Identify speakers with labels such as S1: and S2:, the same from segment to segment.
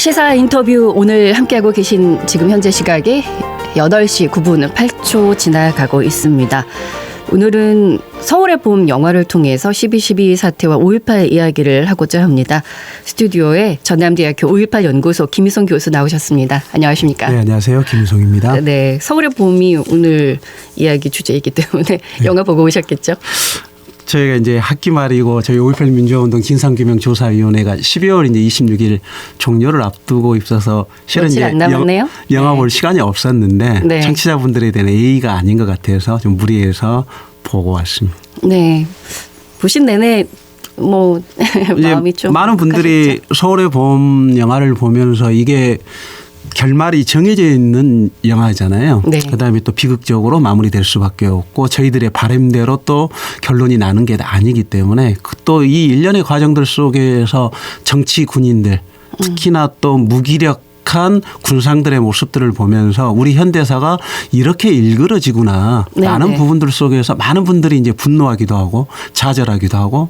S1: 시사 인터뷰 오늘 함께하고 계신 지금 현재 시각에 8시 9분 8초 지나가고 있습니다. 오늘은 서울의 봄 영화를 통해서 12.12 사태와 5.18 이야기를 하고자 합니다. 스튜디오에 전남대학교 5.18 연구소 김희송 교수 나오셨습니다. 안녕하십니까?
S2: 네, 안녕하세요. 김희송입니다.
S1: 네, 서울의 봄이 오늘 이야기 주제이기 때문에 네. 영화 보고 오셨겠죠?
S2: 저희가 이제 학기 말이고 저희 5.18 민주화운동 진상규명조사위원회가 12월 이제 26일 종료를 앞두고 있어서 실은 이제 영화 볼 시간이 없었는데
S1: 네.
S2: 청취자분들에 대한 예의가 아닌 것 같아서 좀 무리해서 보고 왔습니다.
S1: 네, 보신 내내 마음이 좀
S2: 많은 분들이 가셨죠? 서울의 봄 영화를 보면서 이게 결말이 정해져 있는 영화잖아요.
S1: 네.
S2: 그다음에 또 비극적으로 마무리될 수밖에 없고 저희들의 바람대로 또 결론이 나는 게 아니기 때문에 또 이 일련의 과정들 속에서 정치 군인들 특히나 또 무기력한 군상들의 모습들을 보면서 우리 현대사가 이렇게 일그러지구나.
S1: 네.
S2: 라는 부분들 속에서 많은 분들이 이제 분노하기도 하고 좌절하기도 하고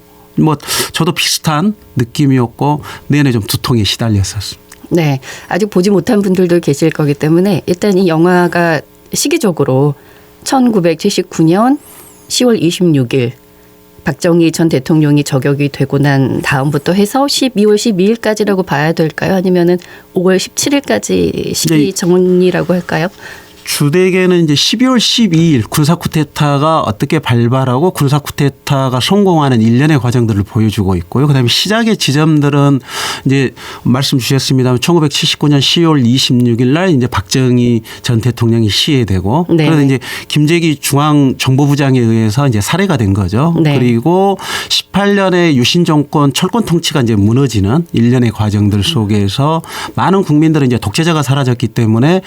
S2: 저도 비슷한 느낌이었고 내내 좀 두통에 시달렸었습니다.
S1: 네, 아직 보지 못한 분들도 계실 거기 때문에 일단 이 영화가 시기적으로 1979년 10월 26일 박정희 전 대통령이 저격이 되고 난 다음부터 해서 12월 12일까지라고 봐야 될까요? 아니면은 5월 17일까지 시기 정리라고 할까요?
S2: 주되게는 이제 12월 12일 군사 쿠데타가 어떻게 발발하고 군사 쿠데타가 성공하는 일련의 과정들을 보여주고 있고요. 그다음에 시작의 지점들은 이제 말씀 주셨습니다만 1979년 10월 26일 날 이제 박정희 전 대통령이 시해되고
S1: 네.
S2: 그래서 이제 김재기 중앙정보부장에 의해서 이제 살해가 된 거죠.
S1: 네.
S2: 그리고 18년에 유신 정권 철권 통치가 이제 무너지는 일련의 과정들 속에서 많은 국민들은 이제 독재자가 사라졌기 때문에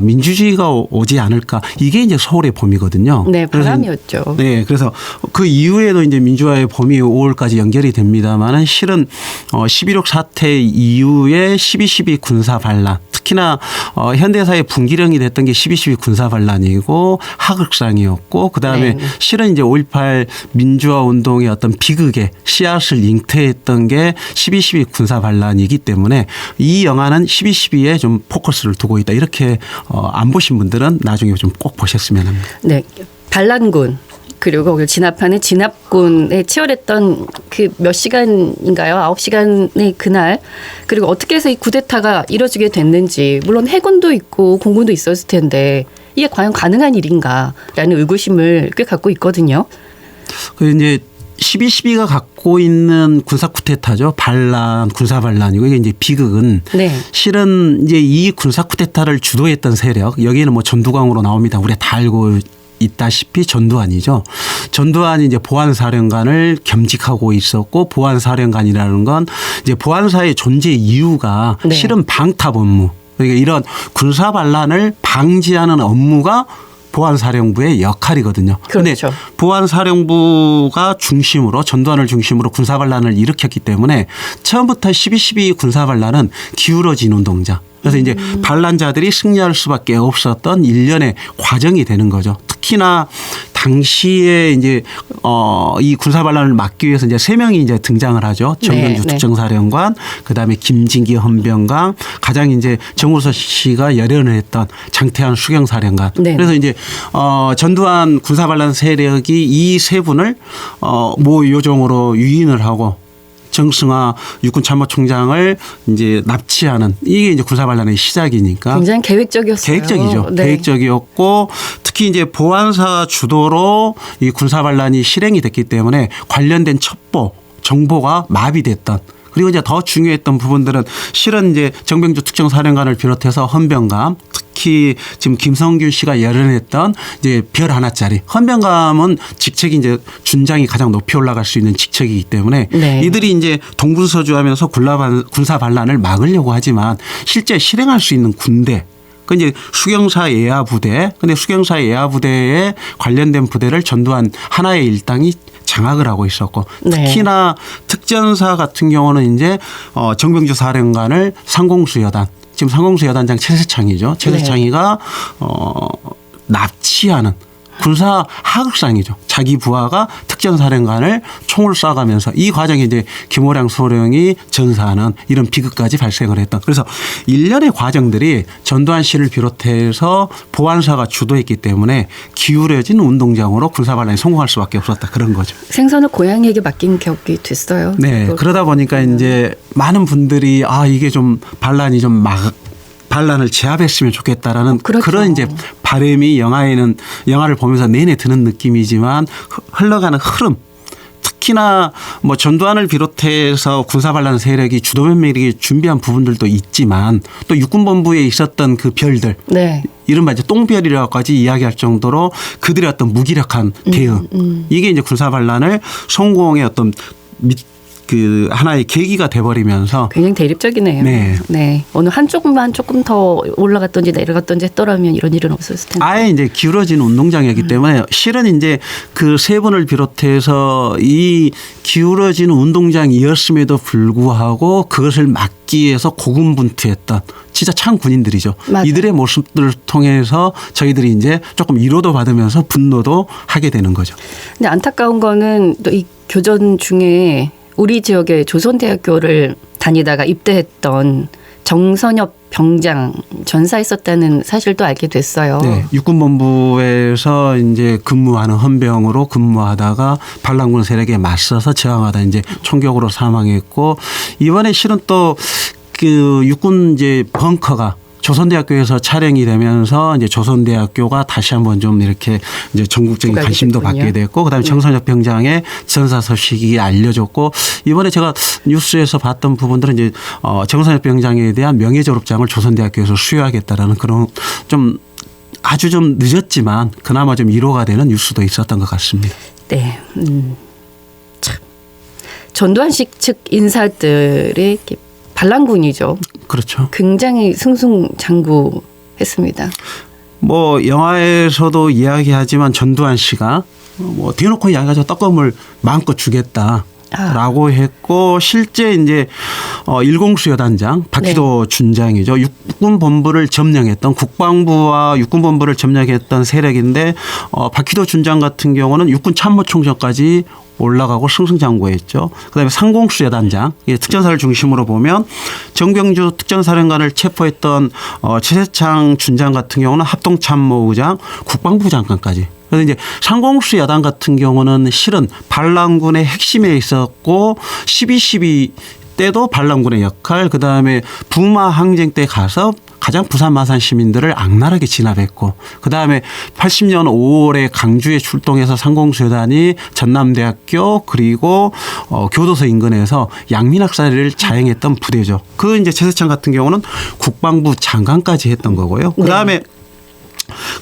S2: 민주주의가 오지 않을까. 이게 이제 서울의 봄이거든요.
S1: 네, 바람이었죠.
S2: 네, 그래서 그 이후에도 이제 민주화의 봄이 5월까지 연결이 됩니다만은 실은 11.6 사태 이후에 12.12 군사 반란, 특히나 현대사의 분기령이 됐던 게 12.12 군사 반란이고 하극상이었고 그다음에
S1: 네.
S2: 실은 이제 5.18 민주화 운동의 어떤 비극의 씨앗을 잉태했던 게 12.12 군사 반란이기 때문에 이 영화는 12.12에 좀 포커스를 두고 있다. 이렇게 안 보신 분들은 나중에 좀 꼭 보셨으면 합니다.
S1: 네, 반란군 그리고 거기 진압하는 진압군에 치열했던 그 몇 시간인가요? 9시간의 그날 그리고 어떻게 해서 이 쿠데타가 이뤄지게 됐는지 물론 해군도 있고 공군도 있었을 텐데 이게 과연 가능한 일인가라는 의구심을 꽤 갖고 있거든요.
S2: 그 이제 12.12가 갖고 있는 군사 쿠데타죠. 반란, 군사 반란이고 이게 이제 비극은
S1: 네.
S2: 실은 이제 이 군사 쿠데타를 주도했던 세력 여기는 전두광으로 나옵니다. 우리가 다 알고 있다시피 전두환이죠. 전두환이 이제 보안사령관을 겸직하고 있었고 보안사령관이라는 건 이제 보안사의 존재 이유가
S1: 네.
S2: 실은 방탑 업무. 그러니까 이런 군사 반란을 방지하는 업무가 보안사령부의 역할이거든요. 그런데
S1: 그렇죠.
S2: 보안사령부가 중심으로 전두환을 중심으로 군사반란을 일으켰기 때문에 처음부터 12.12 군사반란은 기울어진 운동자. 그래서 이제 반란자들이 승리할 수밖에 없었던 일련의 과정이 되는 거죠. 특히나 당시에 이제 이 군사 반란을 막기 위해서 이제 3명이 이제 등장을 하죠. 정병주 특정사령관, 그다음에 김진기 헌병강, 가장 이제 정우서 씨가 열연을 했던 장태환 수경사령관.
S1: 네.
S2: 그래서 이제 전두환 군사 반란 세력이 이 세 분을 모 요정으로 유인을 하고 정승화 육군참모총장을 이제 납치하는 이게 이제 군사반란의 시작이니까
S1: 굉장히 계획적이었어요.
S2: 계획적이죠.
S1: 네.
S2: 계획적이었고 특히 이제 보안사 주도로 이 군사반란이 실행이 됐기 때문에 관련된 첩보 정보가 마비됐던. 그리고 이제 더 중요했던 부분들은 실은 이제 정병주 특정사령관을 비롯해서 헌병감 특히 지금 김성균 씨가 열연했던 이제 별 하나짜리 헌병감은 직책이 이제 준장이 가장 높이 올라갈 수 있는 직책이기 때문에
S1: 네.
S2: 이들이 이제 동분서주하면서 군사 반란을 막으려고 하지만 실제 실행할 수 있는 군대 그 이제 수경사 예하 부대. 근데 수경사 예하 부대에 관련된 부대를 전두환 하나의 일당이 장악을 하고 있었고 특히나 특전사 같은 경우는 이제 정병주 사령관을 상공수 여단 지금 상공수 여단장 최세창이죠. 최세창이가 납치하는 군사 하극상이죠. 자기 부하가 특전사령관을 총을 쏴가면서 이 과정에 이제 김호량 소령이 전사하는 이런 비극까지 발생을 했던. 그래서 일련의 과정들이 전두환 씨를 비롯해서 보안사가 주도했기 때문에 기울어진 운동장으로 군사반란이 성공할 수밖에 없었다. 그런 거죠.
S1: 생선을 고양이에게 맡긴 격이 됐어요.
S2: 네. 그러다 보니까 이제 많은 분들이 이게 좀 반란이 좀 반란을 제압했으면 좋겠다라는
S1: 그렇죠.
S2: 그런 이제 바람이 영화를 보면서 내내 드는 느낌이지만 흘러가는 흐름. 특히나 뭐 전두환을 비롯해서 군사반란 세력이 주도면밀하게 준비한 부분들도 있지만 또 육군본부에 있었던 그 별들.
S1: 네.
S2: 이른바 이제 똥별이라고까지 이야기할 정도로 그들의 어떤 무기력한 대응. 이게 이제 군사반란을 성공의 어떤 그 하나의 계기가 돼버리면서
S1: 굉장히 대립적이네요.
S2: 네.
S1: 어느 한쪽만 조금 더 올라갔던지 내려갔던지 했더라면 이런 일은 없었을 텐데.
S2: 아예 이제 기울어진 운동장이기 때문에 실은 이제 그 세 분을 비롯해서 이 기울어진 운동장이었음에도 불구하고 그것을 막기 위해서 고군분투했던 진짜 참 군인들이죠.
S1: 맞아요.
S2: 이들의 모습들을 통해서 저희들이 이제 조금 위로도 받으면서 분노도 하게 되는 거죠.
S1: 근데 안타까운 거는 또 이 교전 중에 우리 지역의 조선대학교를 다니다가 입대했던 정선엽 병장 전사했었다는 사실도 알게 됐어요.
S2: 네, 육군본부에서 이제 근무하는 헌병으로 근무하다가 반란군 세력에 맞서서 저항하다 이제 총격으로 사망했고 이번에 실은 또 그 육군 이제 벙커가 조선대학교에서 촬영이 되면서 이제 조선대학교가 다시 한번 좀 이렇게 이제 전국적인 관심도
S1: 됐군요.
S2: 받게 됐고 그다음에 정선엽 병장의 전사 소식이 알려졌고 이번에 제가 뉴스에서 봤던 부분들은 이제 정선엽 병장에 대한 명예 졸업장을 조선대학교에서 수여하겠다라는 그런 좀 아주 좀 늦었지만 그나마 좀 위로가 되는 뉴스도 있었던 것 같습니다.
S1: 네. 참. 전두환 씨 측 인사들이 이렇게 반란군이죠.
S2: 그렇죠.
S1: 굉장히 승승장구했습니다.
S2: 뭐 영화에서도 이야기하지만 전두환 씨가 뭐 대놓고 이야기하죠. 떡검을 마음껏 주겠다라고 했고 실제 이제 일공수여단장 박희도 준장이죠. 육군본부를 점령했던 국방부와 육군본부를 점령했던 세력인데 박희도 준장 같은 경우는 육군참모총장까지 올라가고 승승장구했죠. 그다음에 상공수여단장 특전사를 중심으로 보면 정병주 특전사령관을 체포했던 최세창 준장 같은 경우는 합동참모의장 국방부 장관까지. 그래서 이제 상공수여단 같은 경우는 실은 반란군의 핵심에 있었고 12.12 때도 반란군의 역할 그다음에 부마 항쟁 때 가서 가장 부산 마산 시민들을 악랄하게 진압했고 그다음에 80년 5월에 강주에 출동해서 상공수여단이 전남대학교 그리고 교도소 인근에서 양민학살을 자행했던 부대죠. 그 이제 최세창 같은 경우는 국방부 장관까지 했던 거고요. 그다음에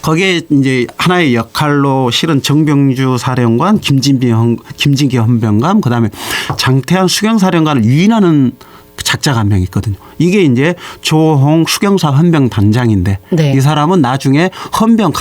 S2: 거기에 이제 하나의 역할로 실은 정병주 사령관, 김진기 헌병감, 그다음에 장태환 수경사령관을 유인하는 작자가 한 명 있거든요. 이게 이제 조홍 수경사 헌병 단장인데 이 사람은 나중에 헌병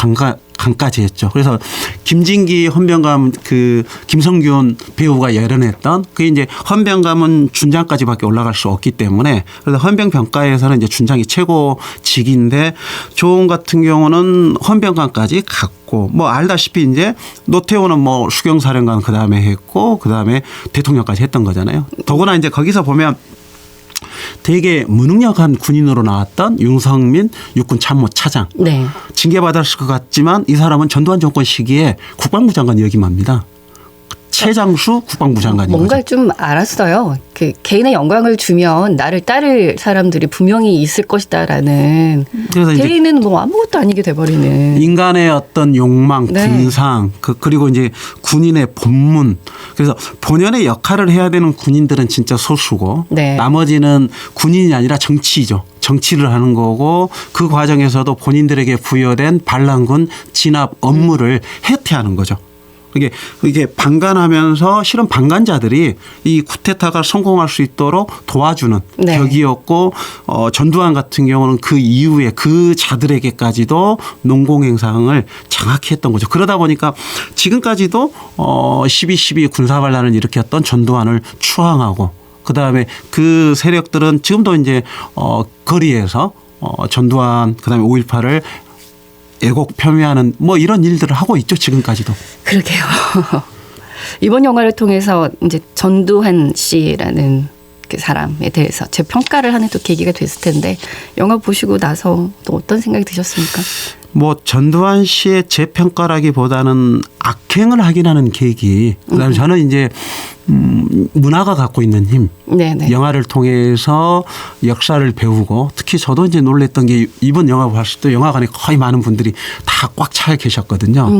S2: 강까지 했죠. 그래서 김진기 헌병감 그 김성균 배우가 열연했던 그게 이제 헌병감은 준장까지밖에 올라갈 수 없기 때문에 그래서 헌병 병가에서는 이제 준장이 최고직인데 조홍 같은 경우는 헌병감까지 갔고 뭐 알다시피 이제 노태우는 뭐 수경사령관 그 다음에 했고 그 다음에 대통령까지 했던 거잖아요. 더구나 이제 거기서 보면 되게 무능력한 군인으로 나왔던 윤성민 육군 참모 차장. 징계받았을 것 같지만 이 사람은 전두환 정권 시기에 국방부 장관 역임합니다. 최장수 국방부 장관인 거죠.
S1: 뭔가 좀 알았어요. 그 개인의 영광을 주면 나를 따를 사람들이 분명히 있을 것이다라는.
S2: 그래서
S1: 개인은 뭐 아무것도 아니게 돼버리는.
S2: 인간의 어떤 욕망, 분상, 그리고 이제 군인의 본문. 그래서 본연의 역할을 해야 되는 군인들은 진짜 소수고 나머지는 군인이 아니라 정치죠. 정치를 하는 거고 그 과정에서도 본인들에게 부여된 반란군 진압 업무를 해태하는 거죠. 이게 방관하면서 실은 방관자들이 이 쿠데타가 성공할 수 있도록 도와주는 격이었고 전두환 같은 경우는 그 이후에 그 자들에게까지도 농공행상을 장악히 했던 거죠. 그러다 보니까 지금까지도 12.12 군사반란을 일으켰던 전두환을 추앙하고 그다음에 그 세력들은 지금도 이제 거리에서 전두환 그다음에 5.18을 애곡 표명하는 뭐 이런 일들을 하고 있죠. 지금까지도.
S1: 그러게요. 이번 영화를 통해서 이제 전두환 씨라는 그 사람에 대해서 재평가를 하는 또 계기가 됐을 텐데 영화 보시고 나서 또 어떤 생각이 드셨습니까?
S2: 뭐 전두환 씨의 재평가라기보다는 악행을 확인하는 계기. 그다음에 저는 이제 문화가 갖고 있는 힘.
S1: 네네.
S2: 영화를 통해서 역사를 배우고 특히 저도 이제 놀랬던 게 이번 영화 봤을 때 영화관에 거의 많은 분들이 다 꽉 차 계셨거든요.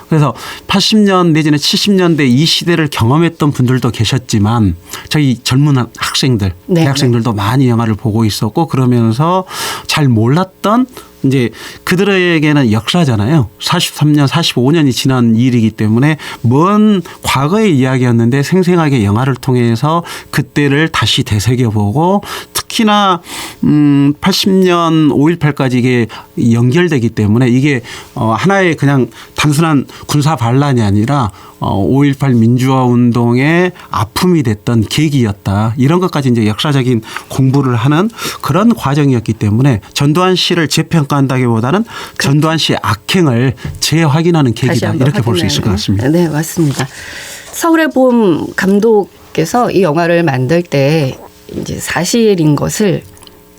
S2: 그래서 80년 내지는 70년대 이 시대를 경험했던 분들도 계셨지만 저희 젊은 학생들,
S1: 네,
S2: 대학생들도 많이 영화를 보고 있었고 그러면서 잘 몰랐던 이제 그들에게는 역사잖아요. 43년, 45년이 지난 일이기 때문에 먼 과거의 이야기였는데 생생하게 영화를 통해서 그때를 다시 되새겨보고 특히나 80년 5.18까지 이게 연결되기 때문에 이게 하나의 그냥 단순한 군사 반란이 아니라 5.18 민주화 운동의 아픔이 됐던 계기였다. 이런 것까지 이제 역사적인 공부를 하는 그런 과정이었기 때문에 전두환 씨를 재평가한다기보다는 전두환 씨의 악행을 재확인하는 계기다. 이렇게 볼 수 있을 것 같습니다.
S1: 네, 맞습니다. 서울의 봄 감독께서 이 영화를 만들 때 이제 사실인 것을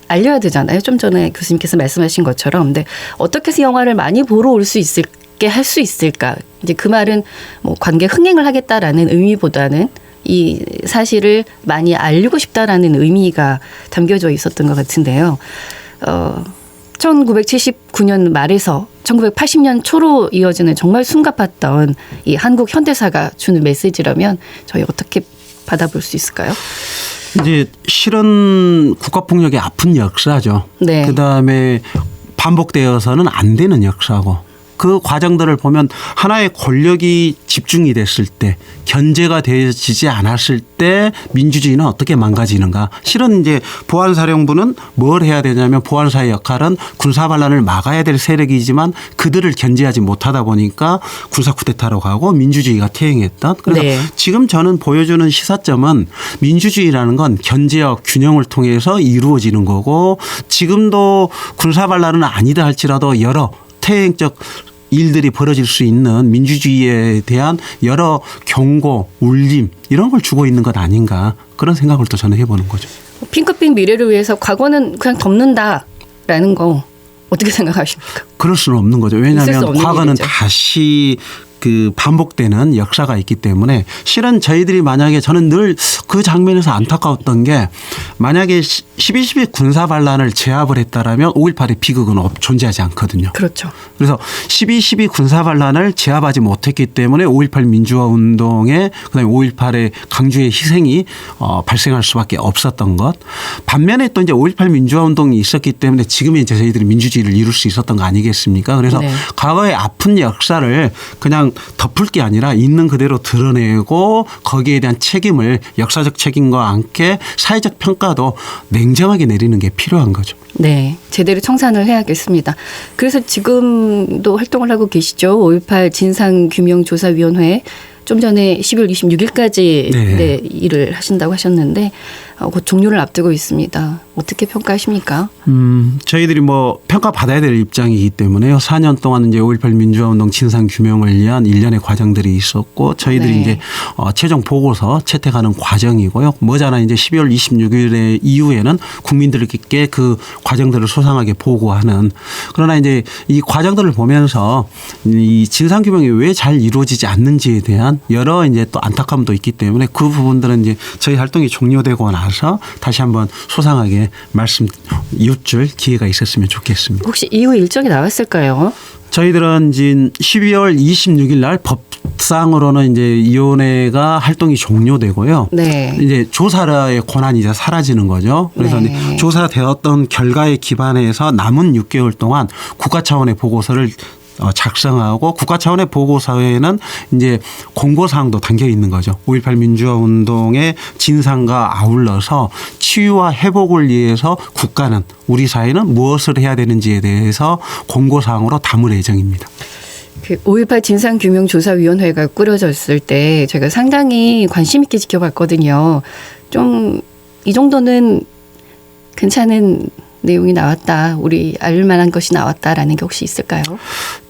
S1: 알려야 되잖아요. 좀 전에 교수님께서 말씀하신 것처럼. 근데 어떻게 해서 영화를 많이 보러 올 수 있게 할 수 있을까? 이제 그 말은 뭐 관객 흥행을 하겠다라는 의미보다는 이 사실을 많이 알리고 싶다라는 의미가 담겨져 있었던 것 같은데요. 1979년 말에서 1980년 초로 이어지는 정말 숨가팠던 이 한국 현대사가 주는 메시지라면 저희 어떻게 받아볼 수 있을까요?
S2: 이제 실은 국가폭력의 아픈 역사죠.
S1: 네.
S2: 그다음에 반복되어서는 안 되는 역사고 그 과정들을 보면 하나의 권력이 집중이 됐을 때 견제가 되어지지 않았을 때 민주주의는 어떻게 망가지는가. 실은 이제 보안사령부는 뭘 해야 되냐면 보안사의 역할은 군사반란을 막아야 될 세력이지만 그들을 견제하지 못하다 보니까 군사 쿠데타로 가고 민주주의가 퇴행했던. 그래서
S1: 네.
S2: 지금 저는 보여주는 시사점은 민주주의라는 건 견제와 균형을 통해서 이루어지는 거고 지금도 군사반란은 아니다 할지라도 여러 퇴행적 일들이 벌어질 수 있는 민주주의에 대한 여러 경고, 울림 이런 걸 주고 있는 것 아닌가 그런 생각을 또 저는 해보는 거죠.
S1: 핑크빛 미래를 위해서 과거는 그냥 덮는다라는 거 어떻게 생각하십니까?
S2: 그럴 수는 없는 거죠.
S1: 있을 수
S2: 왜냐하면
S1: 없는
S2: 과거는
S1: 일이죠.
S2: 다시 그 반복되는 역사가 있기 때문에 실은 저희들이 만약에 저는 늘 그 장면에서 안타까웠던 게 만약에 12.12 군사 반란을 제압을 했다라면 5.18의 비극은 존재하지 않거든요.
S1: 그렇죠.
S2: 그래서 12.12 군사 반란을 제압하지 못했기 때문에 5.18 민주화 운동에 그다음에 5.18의 강주의 희생이 발생할 수밖에 없었던 것. 반면에 또 이제 5.18 민주화 운동이 있었기 때문에 지금의 이제 저희들이 민주주의를 이룰 수 있었던 거 아니겠습니까? 그래서
S1: 네.
S2: 과거의 아픈 역사를 그냥 덮을 게 아니라 있는 그대로 드러내고 거기에 대한 책임을 역사적 책임과 함께 사회적 평가도 냉정하게 내리는 게 필요한 거죠.
S1: 네, 제대로 청산을 해야겠습니다. 그래서 지금도 활동을 하고 계시죠. 5.18 진상규명조사위원회 좀 전에 12월 26일까지
S2: 네.
S1: 일을 하신다고 하셨는데 곧 종료를 앞두고 있습니다. 어떻게 평가하십니까?
S2: 저희들이 뭐 평가받아야 될 입장이기 때문에요. 4년 동안 이제 5.18 민주화운동 진상규명을 위한 일련의 과정들이 있었고 저희들이
S1: 네.
S2: 이제 최종 보고서 채택하는 과정이고요. 머지않아 이제 12월 26일에 이후에는 국민들께 그 과정들을 소상하게 보고하는 그러나 이제 이 과정들을 보면서 이 진상규명이 왜 잘 이루어지지 않는지에 대한 여러 이제 또 안타까움도 있기 때문에 그 부분들은 이제 저희 활동이 종료되고 나서 다시 한번 소상하게 말씀 여쭐 기회가 있었으면 좋겠습니다.
S1: 혹시 이후 일정이 나왔을까요?
S2: 저희들은 이제 12월 26일 날 법상으로는 이제 위원회가 활동이 종료되고요.
S1: 네.
S2: 이제 조사의 권한이 이제 사라지는 거죠. 그래서
S1: 네.
S2: 이제 조사되었던 결과에 기반해서 남은 6개월 동안 국가 차원의 보고서를 작성하고 국가 차원의 보고서에는 이제 공고사항도 담겨 있는 거죠. 5.18 민주화 운동의 진상과 아울러서 치유와 회복을 위해서 국가는 우리 사회는 무엇을 해야 되는지에 대해서 공고사항으로 담을 예정입니다.
S1: 그 5.18 진상규명조사위원회가 꾸려졌을 때 제가 상당히 관심 있게 지켜봤거든요. 좀 이 정도는 괜찮은 내용이 나왔다. 우리 알만한 것이 나왔다라는 게 혹시 있을까요?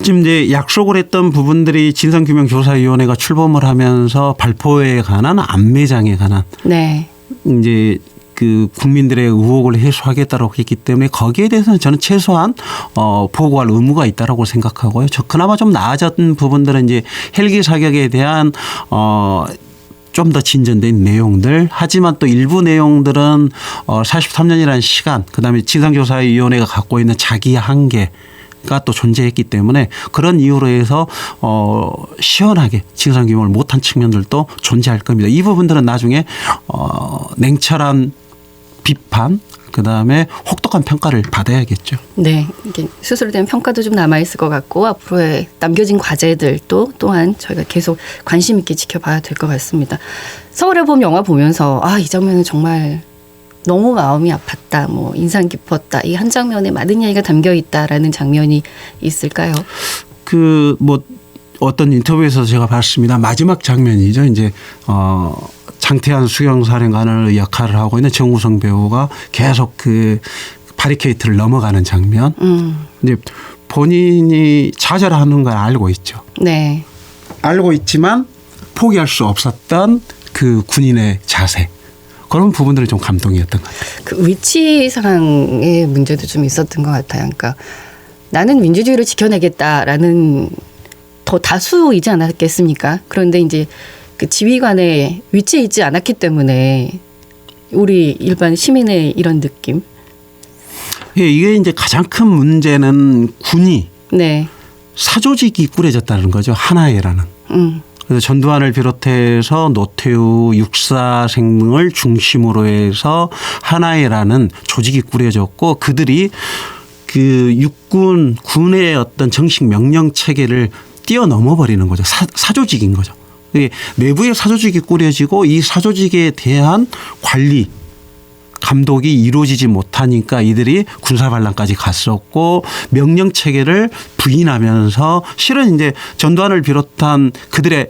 S2: 지금 이제 약속을 했던 부분들이 진상규명조사위원회가 출범을 하면서 발포에 관한 안매장에 관한
S1: 네.
S2: 이제 그 국민들의 의혹을 해소하겠다고 했기 때문에 거기에 대해서는 저는 최소한 보고할 의무가 있다라고 생각하고요. 그나마 좀 나아졌던 부분들은 이제 헬기 사격에 대한 좀 더 진전된 내용들. 하지만 또 일부 내용들은 43년이라는 시간, 그다음에 진상조사위원회가 갖고 있는 자기 한계가 또 존재했기 때문에 그런 이유로 해서 시원하게 진상규명을 못한 측면들도 존재할 겁니다. 이 부분들은 나중에 냉철한 비판, 그다음에 혹독한 평가를 받아야겠죠.
S1: 네, 이게 스스로 된 평가도 좀 남아 있을 것 같고 앞으로의 남겨진 과제들도 또한 저희가 계속 관심 있게 지켜봐야 될 것 같습니다. 서울의 봄 영화 보면서 이 장면은 정말 너무 마음이 아팠다, 뭐 인상 깊었다, 이 한 장면에 많은 이야기가 담겨 있다라는 장면이 있을까요?
S2: 뭐 어떤 인터뷰에서 제가 봤습니다. 마지막 장면이죠. 이제 장태환 수경사령관을 역할을 하고 있는 정우성 배우가 계속 그 바리케이트를 넘어가는 장면. 이제 본인이 좌절하는 걸 알고 있죠.
S1: 네.
S2: 알고 있지만 포기할 수 없었던 그 군인의 자세. 그런 부분들이 좀 감동이었던 것 같아요.
S1: 그 위치상의 문제도 좀 있었던 것 같아요. 그러니까 나는 민주주의를 지켜내겠다라는 더 다수이지 않았겠습니까? 그런데 이제 그 지휘관의 위치에 있지 않았기 때문에 우리 일반 시민의 이런 느낌.
S2: 예, 이게 이제 가장 큰 문제는 군이
S1: 네.
S2: 사조직이 꾸려졌다는 거죠. 하나회라는. 그래서 전두환을 비롯해서 노태우 육사생을 중심으로 해서 하나회라는 조직이 꾸려졌고 그들이 그 육군 군의 어떤 정식 명령 체계를 뛰어넘어 버리는 거죠. 사조직인 거죠. 내부의 사조직이 꾸려지고 이 사조직에 대한 관리 감독이 이루어지지 못하니까 이들이 군사반란까지 갔었고 명령 체계를 부인하면서 실은 이제 전두환을 비롯한 그들의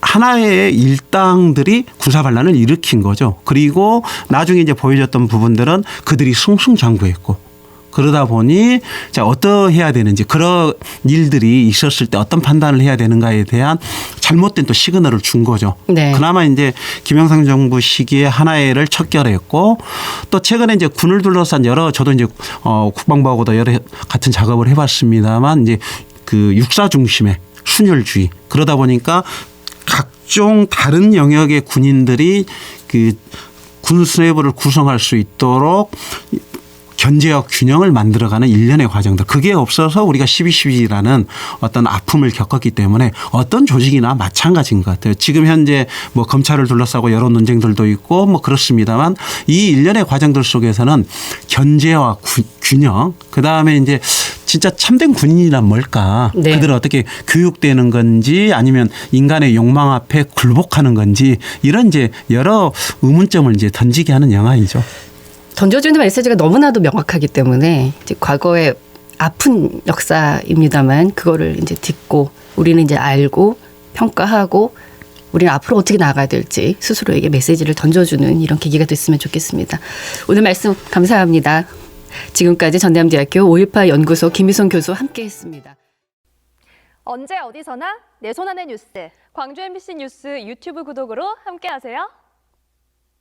S2: 하나의 일당들이 군사반란을 일으킨 거죠. 그리고 나중에 이제 보여줬던 부분들은 그들이 승승장구했고 그러다 보니 자 어떠해야 되는지 그런 일들이 있었을 때 어떤 판단을 해야 되는가에 대한 잘못된 또 시그널을 준 거죠.
S1: 네.
S2: 그나마 이제 김영삼 정부 시기에 하나회를 척결했고 또 최근에 이제 군을 둘러싼 저도 이제 국방부하고도 여러 같은 작업을 해봤습니다만 이제 그 육사 중심의 순혈주의 그러다 보니까 각종 다른 영역의 군인들이 그 군수뇌부를 구성할 수 있도록 견제와 균형을 만들어가는 일련의 과정들. 그게 없어서 우리가 12.12라는 어떤 아픔을 겪었기 때문에 어떤 조직이나 마찬가지인 것 같아요. 지금 현재 뭐 검찰을 둘러싸고 여론 논쟁들도 있고 뭐 그렇습니다만 이 일련의 과정들 속에서는 견제와 균형 그다음에 이제 진짜 참된 군인이란 뭘까?
S1: 네.
S2: 그들은 어떻게 교육되는 건지 아니면 인간의 욕망 앞에 굴복하는 건지 이런 이제 여러 의문점을 이제 던지게 하는 영화이죠.
S1: 던져주는 메시지가 너무나도 명확하기 때문에 이제 과거의 아픈 역사입니다만 그거를 이제 딛고 우리는 이제 알고 평가하고 우리는 앞으로 어떻게 나아가야 될지 스스로에게 메시지를 던져주는 이런 계기가 됐으면 좋겠습니다. 오늘 말씀 감사합니다. 지금까지 전남대학교 5.18 연구소 김희송 교수와 함께했습니다.
S3: 언제 어디서나 내 손안의 뉴스. 광주 MBC 뉴스 유튜브 구독으로 함께하세요.